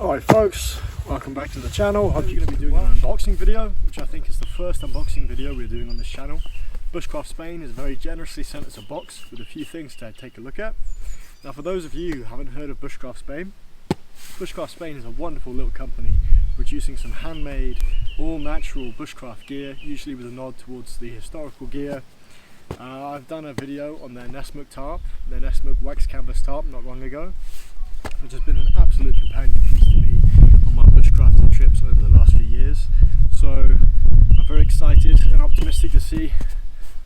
Alright folks, welcome back to the channel. Hope you're going to be doing an unboxing video, which I think is the first unboxing video we're doing on this channel. Bushcraft Spain has very generously sent us a box with a few things to take a look at. Now for those of you who haven't heard of Bushcraft Spain, Bushcraft Spain is a wonderful little company producing some handmade, all natural bushcraft gear, usually with a nod towards the historical gear. I've done a video on their Nestmuc tarp, their Nestmuc wax canvas tarp not long ago, which has been an absolute companion piece to me on my bushcrafting trips over the last few years. So I'm very excited and optimistic to see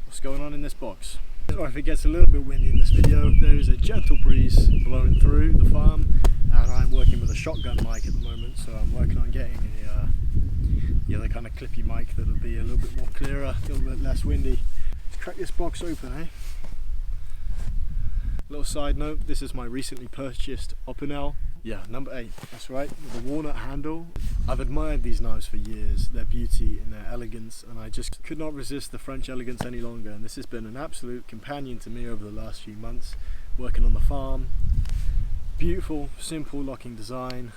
what's going on in this box. Sorry if it gets a little bit windy in this video. There is a gentle breeze blowing through the farm and I'm working with a shotgun mic at the moment, so I'm working on getting the kind of clippy mic that'll be a little bit more clearer, a little bit less windy. Let's crack this box open, eh? Little side note, this is my recently purchased Opinel. Yeah, number 8, that's right, with a walnut handle. I've admired these knives for years, their beauty and their elegance, and I just could not resist the French elegance any longer, and this has been an absolute companion to me over the last few months, working on the farm. Beautiful, simple locking design,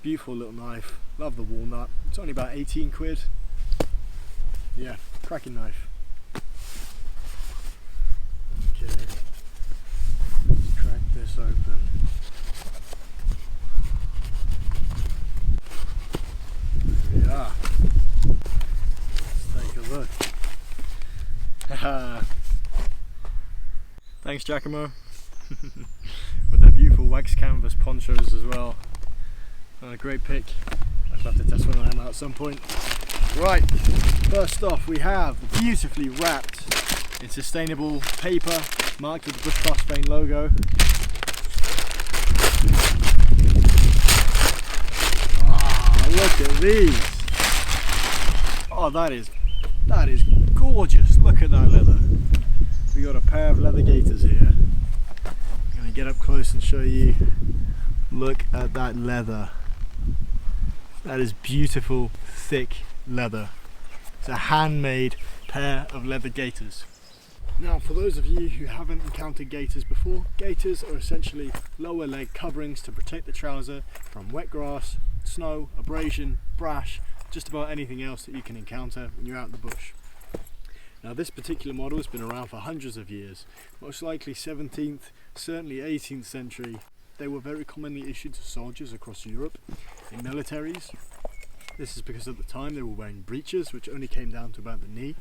beautiful little knife, love the walnut. It's only about 18 quid. Yeah, cracking knife. Okay. Crack this open. There we are. Let's take a look. Thanks, Giacomo. With their beautiful wax canvas ponchos as well. A great pick. I'd love to test one of them out at some point. Right, first off we have beautifully wrapped in sustainable paper marked with the Bushcraft Spain logo. Oh, look at these! Oh, that is gorgeous. Look at that leather. We got a pair of leather gaiters here. I'm gonna get up close and show you. Look at that leather. That is beautiful, thick leather. It's a handmade pair of leather gaiters. Now for those of you who haven't encountered gaiters before, gaiters are essentially lower leg coverings to protect the trouser from wet grass, snow, abrasion, brash, just about anything else that you can encounter when you're out in the bush. Now this particular model has been around for hundreds of years, most likely 17th, certainly 18th century. They were very commonly issued to soldiers across Europe in militaries. This is because at the time they were wearing breeches which only came down to about the knee,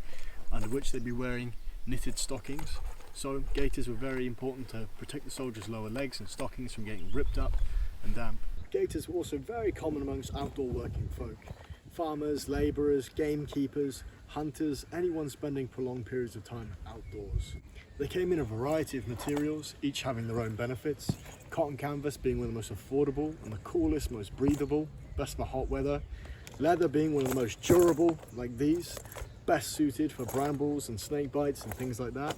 under which they'd be wearing knitted stockings. So gaiters were very important to protect the soldiers' lower legs and stockings from getting ripped up and damp. Gaiters were also very common amongst outdoor working folk. Farmers, labourers, gamekeepers, hunters, anyone spending prolonged periods of time outdoors. They came in a variety of materials, each having their own benefits. Cotton canvas being one of the most affordable and the coolest, most breathable, best for hot weather. Leather being one of the most durable, like these, best suited for brambles and snake bites and things like that.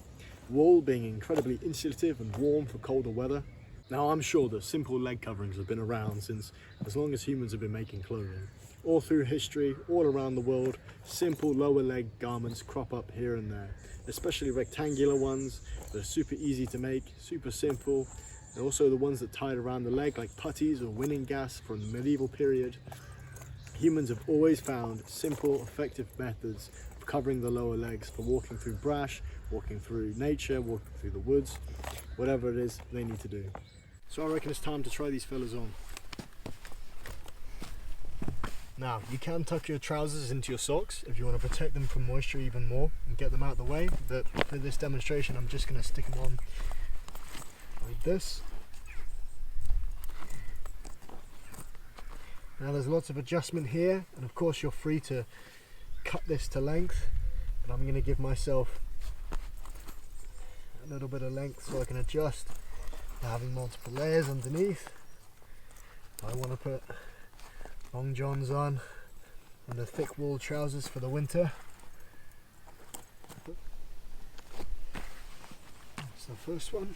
Wool being incredibly insulative and warm for colder weather. Now I'm sure that simple leg coverings have been around since as long as humans have been making clothing. All through history, all around the world, simple lower leg garments crop up here and there, especially rectangular ones that are super easy to make, super simple, and also the ones that tied around the leg like puttees or winning gas from the medieval period. Humans have always found simple, effective methods of covering the lower legs for walking through brash, walking through nature, walking through the woods, whatever it is they need to do. So I reckon it's time to try these fellas on. Now, you can tuck your trousers into your socks if you want to protect them from moisture even more and get them out of the way, but for this demonstration I'm just going to stick them on like this. Now there's lots of adjustment here, and of course you're free to cut this to length, but I'm going to give myself a little bit of length so I can adjust by having multiple layers underneath. I want to put long johns on and the thick wool trousers for the winter. That's the first one.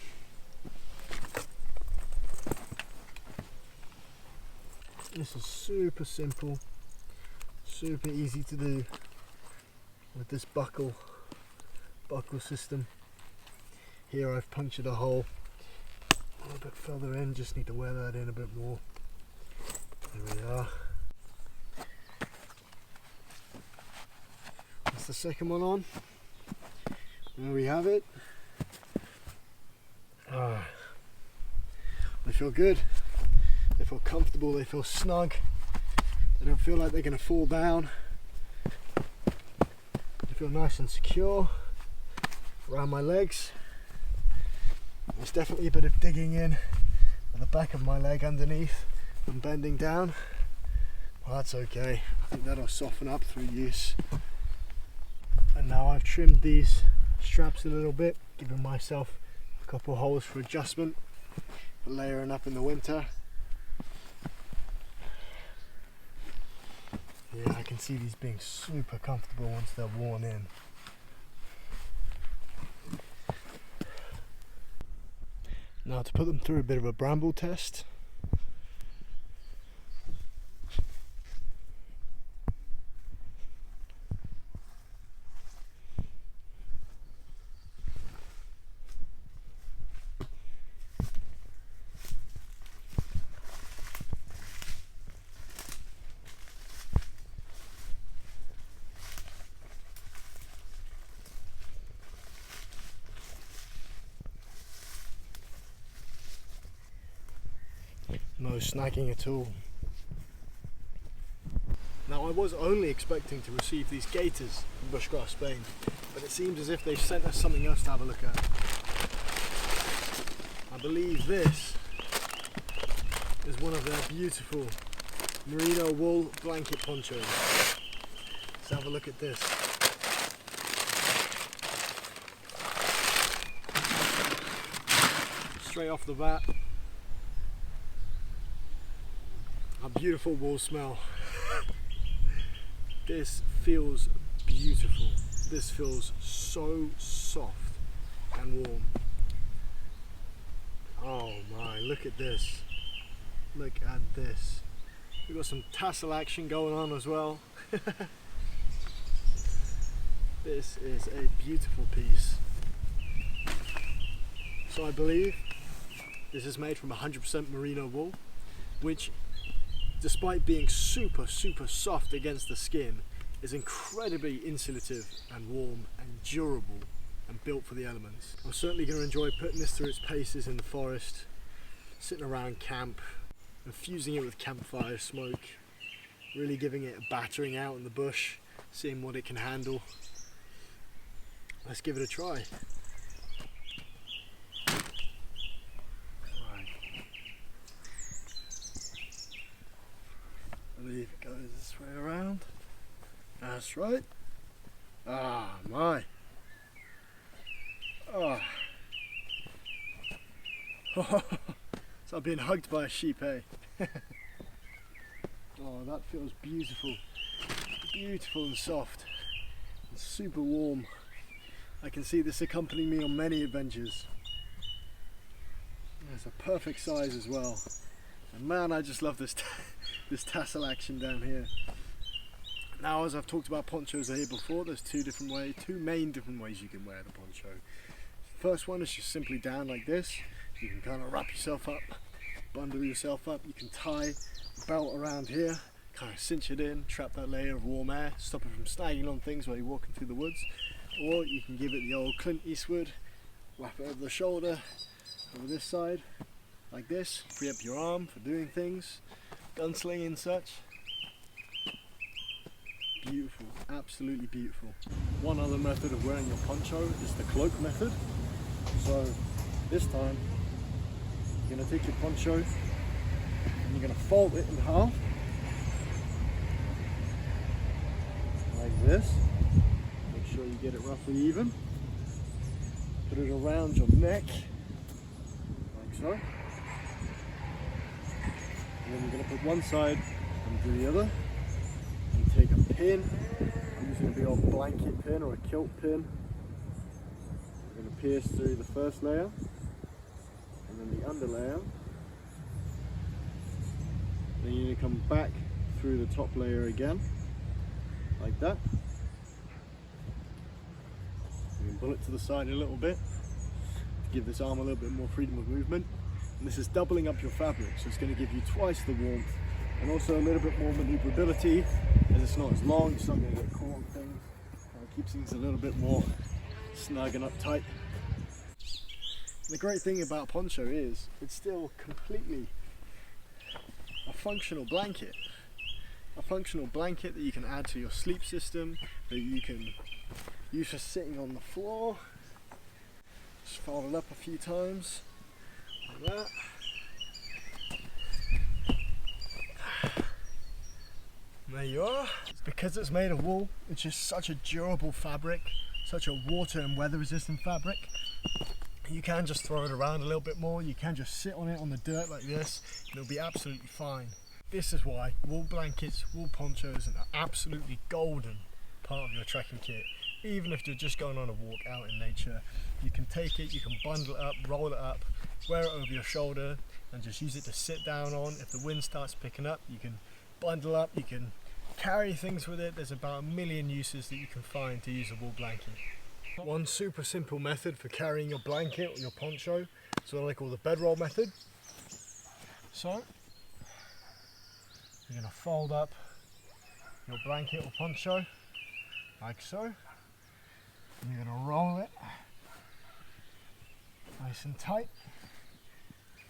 This is super simple, super easy to do with this buckle system. Here I've punctured a hole a little bit further in, just need to wear that in a bit more. There we are. That's the second one on. There we have it. They feel good. They feel comfortable. They feel snug. They don't feel like they're going to fall down. They feel nice and secure around my legs. There's definitely a bit of digging in at the back of my leg underneath and bending down. Well, that's okay. I think that'll soften up through use. And now I've trimmed these straps a little bit, giving myself a couple holes for adjustment for layering up in the winter. Yeah, I can see these being super comfortable once they're worn in. Now to put them through a bit of a bramble test. No snagging at all. Now I was only expecting to receive these gaiters from Bushcraft Spain, but it seems as if they've sent us something else to have a look at. I believe this is one of their beautiful merino wool blanket ponchos. Let's have a look at this. Straight off the bat, a beautiful wool smell. This feels beautiful. This feels so soft and warm. Oh my, look at this. Look at this. We've got some tassel action going on as well. This is a beautiful piece. So I believe this is made from 100% merino wool, which, despite being super soft against the skin, is incredibly insulative and warm and durable and built for the elements. I'm certainly going to enjoy putting this through its paces in the forest, sitting around camp, infusing it with campfire smoke, really giving it a battering out in the bush, seeing what it can handle. Let's give it a try. I believe it goes this way around. That's right. Ah, my. Oh. So I've been hugged by a sheep, eh? Oh, that feels beautiful. Beautiful and soft. And super warm. I can see this accompanying me on many adventures. It's a perfect size as well. And man, I just love this this tassel action down here. Now, as I've talked about ponchos here before, there's two main different ways you can wear the poncho. First one is just simply down like this. You can kind of wrap yourself up, bundle yourself up. You can tie a belt around here, kind of cinch it in, trap that layer of warm air, stop it from snagging on things while you're walking through the woods. Or you can give it the old Clint Eastwood, wrap it over the shoulder, over this side, like this, free up your arm for doing things, gunslinging and such. Beautiful, absolutely beautiful. One other method of wearing your poncho is the cloak method. So this time, you're going to take your poncho and you're going to fold it in half, like this. Make sure you get it roughly even. Put it around your neck, like so. And then you're going to put one side under the other. You take a pin. I'm using a big old blanket pin or a kilt pin. You're going to pierce through the first layer and then the under layer. Then you're going to come back through the top layer again, like that. You can pull it to the side a little bit to give this arm a little bit more freedom of movement. And this is doubling up your fabric, so it's going to give you twice the warmth and also a little bit more maneuverability, as it's not as long, it's not going to get caught on things. It keeps things a little bit more snug and uptight. The great thing about Poncho is it's still completely a functional blanket. A functional blanket that you can add to your sleep system, that you can use for sitting on the floor. Just fold it up a few times, like that. And there you are. Because it's made of wool, it's just such a durable fabric, such a water and weather resistant fabric. You can just throw it around a little bit more, you can just sit on it on the dirt like this, and it'll be absolutely fine. This is why wool blankets, wool ponchos are an absolutely golden part of your trekking kit. Even if you're just going on a walk out in nature, you can take it, you can bundle it up, roll it up, wear it over your shoulder, and just use it to sit down on. If the wind starts picking up, you can bundle up, you can carry things with it. There's about 1 million uses that you can find to use a wool blanket. One super simple method for carrying your blanket or your poncho is what I call the bedroll method. So, you're going to fold up your blanket or poncho like so, and you're going to roll it nice and tight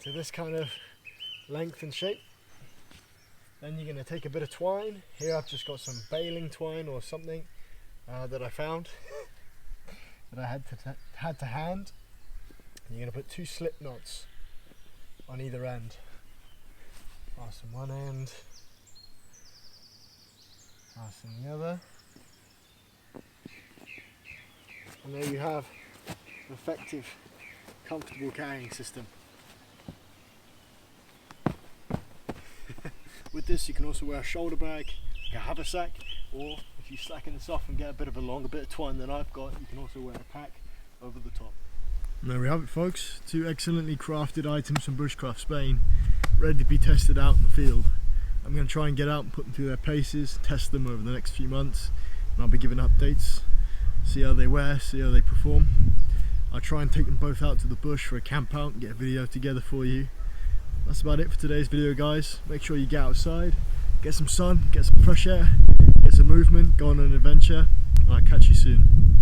to this kind of length and shape. Then you're going to take a bit of twine. Here I've just got some baling twine or something that I found that I had to hand. And you're going to put 2 slip knots on either end. Fasten one end, fasten the other, and there you have an effective, comfortable carrying system. With this you can also wear a shoulder bag, like a haversack, or if you slacken this off and get a bit of a longer bit of twine than I've got, you can also wear a pack over the top. And there we have it, folks, 2 excellently crafted items from Bushcraft Spain, ready to be tested out in the field. I'm going to try and get out and put them through their paces, test them over the next few months, and I'll be giving updates, see how they wear, see how they perform. I'll try and take them both out to the bush for a camp out and get a video together for you. That's about it for today's video, guys. Make sure you get outside, get some sun, get some fresh air, get some movement, go on an adventure, and I'll catch you soon.